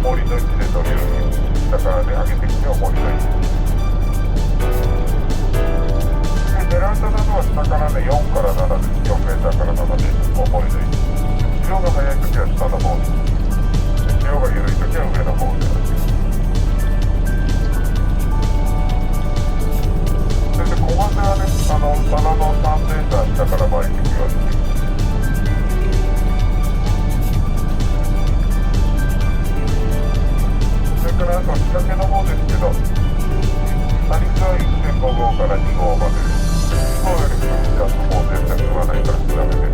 森の位置で取るように下からね上げてきては森の位置で狙ったのは下からね4から7です。4メーターから7メーターを森の位置、潮が速い時は下の方で潮が緩い時は上の方でそれで小型はね棚の3メーター下から巻いていくようにそれからあと仕掛けの方ですけどサリスは 1.5 号から2号まで2号よりもちゃんともう全然踏まないから調べて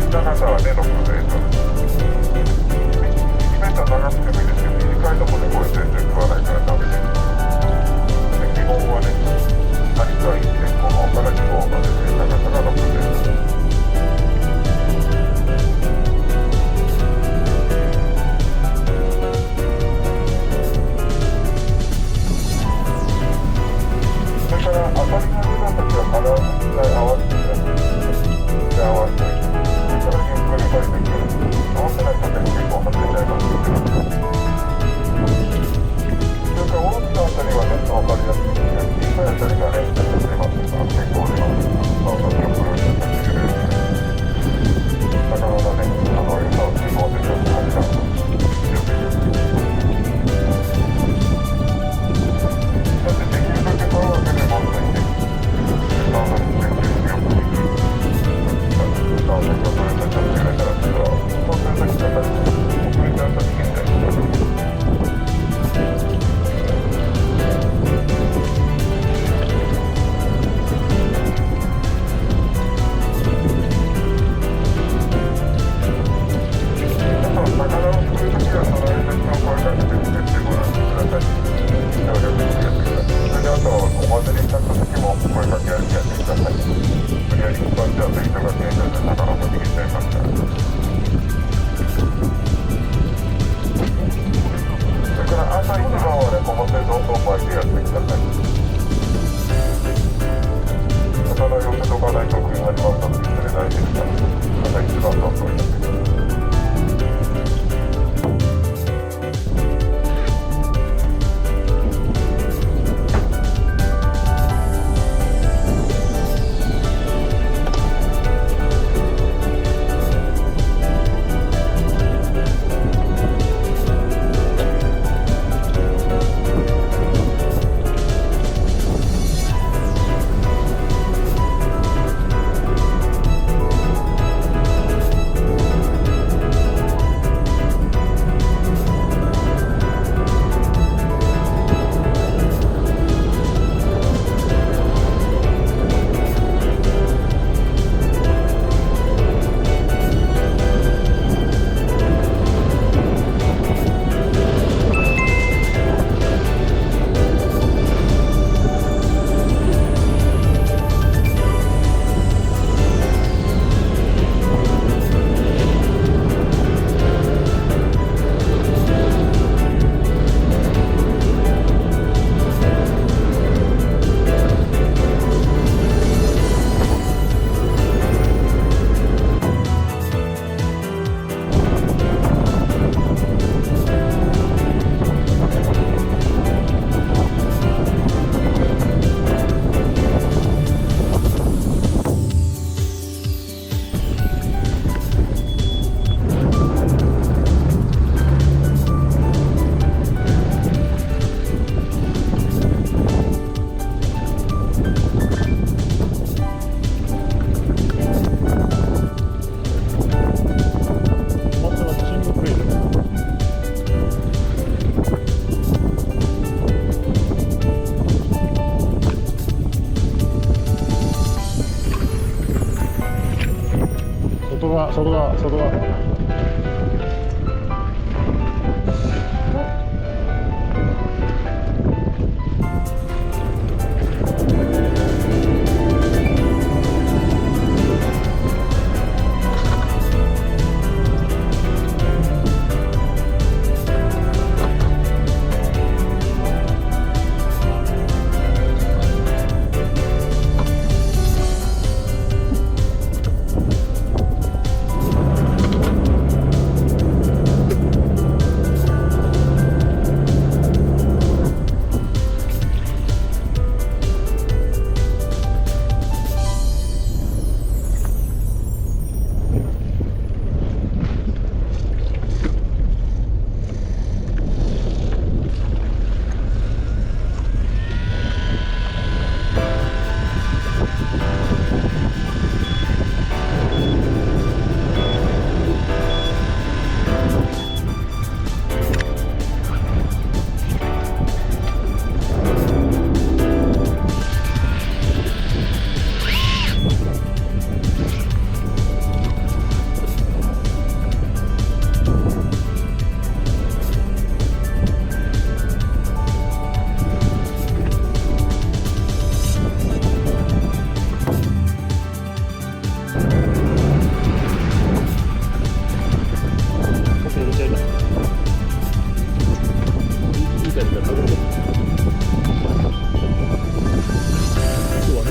長さはね6メートル1メートル長くてもいいですけど短いところでこれ全然食わないからダメですで基本はねサリスは 1.5 号から2号までで長さが6メートル当たりが出た時は必ず1回合わせて合わせてそれからゆっくり降りてくる合わせないとね結構外れちゃいますけどそれから大きなあたりはね分かりやすいですけど小さいあたりがね出ますから結構出ます青のよくるんだってくれるだからね餌を2号でちょっと始まると外側入れちゃいな。いい感じだった。今日はね。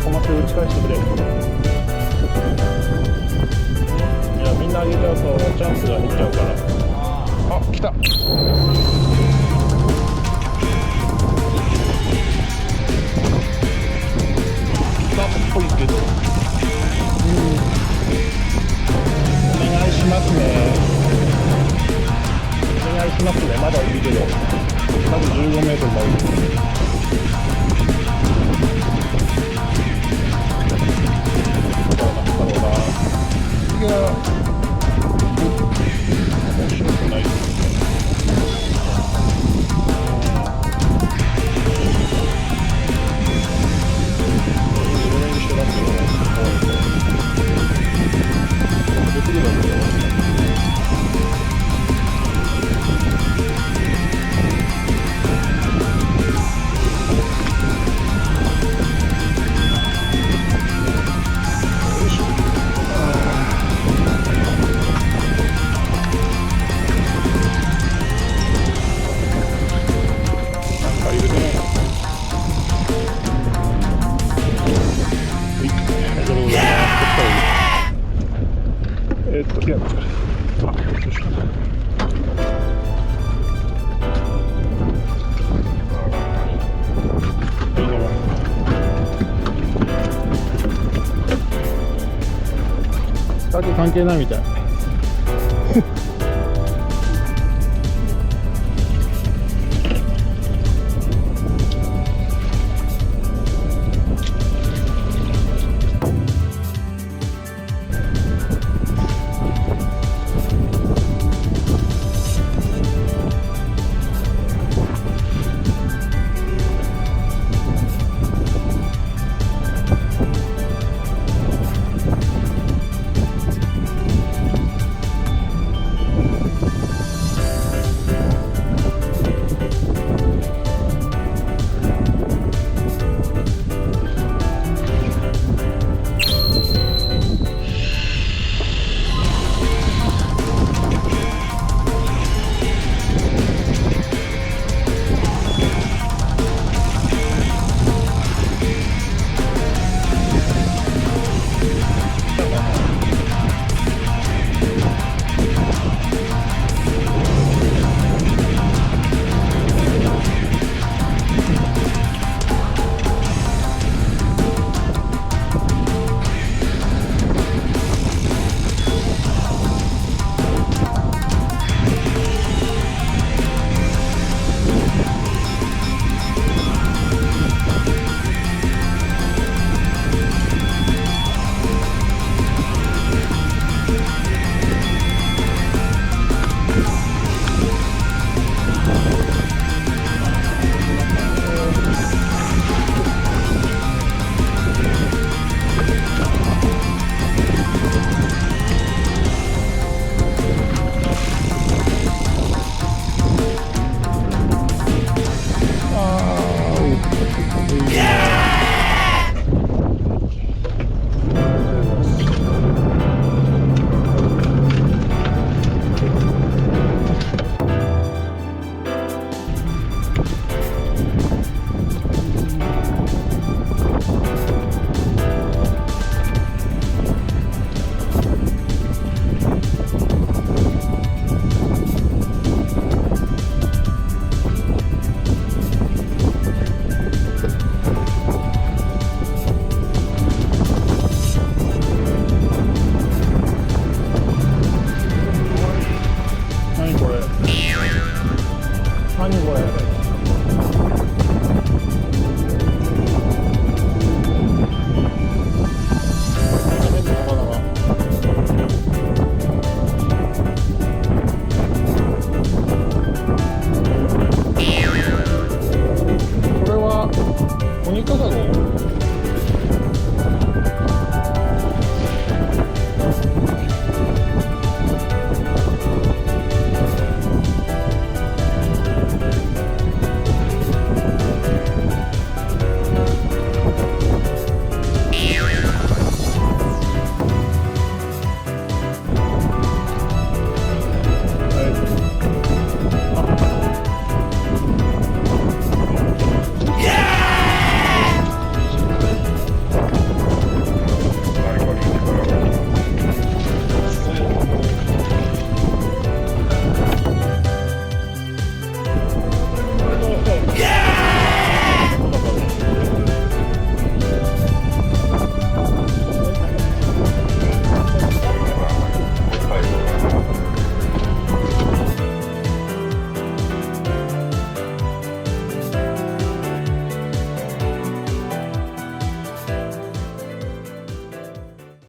小松打ち返してくれ。いや、みんな上げちゃうとチャンスが減っちゃうから。あ、来た。来たっぽいけど。お願いしますね。お願いしますね。まだいるけど。多分15メートルまで。面白くない。いや、あ、どうしようかな。いいね。だけ関係ないみたい。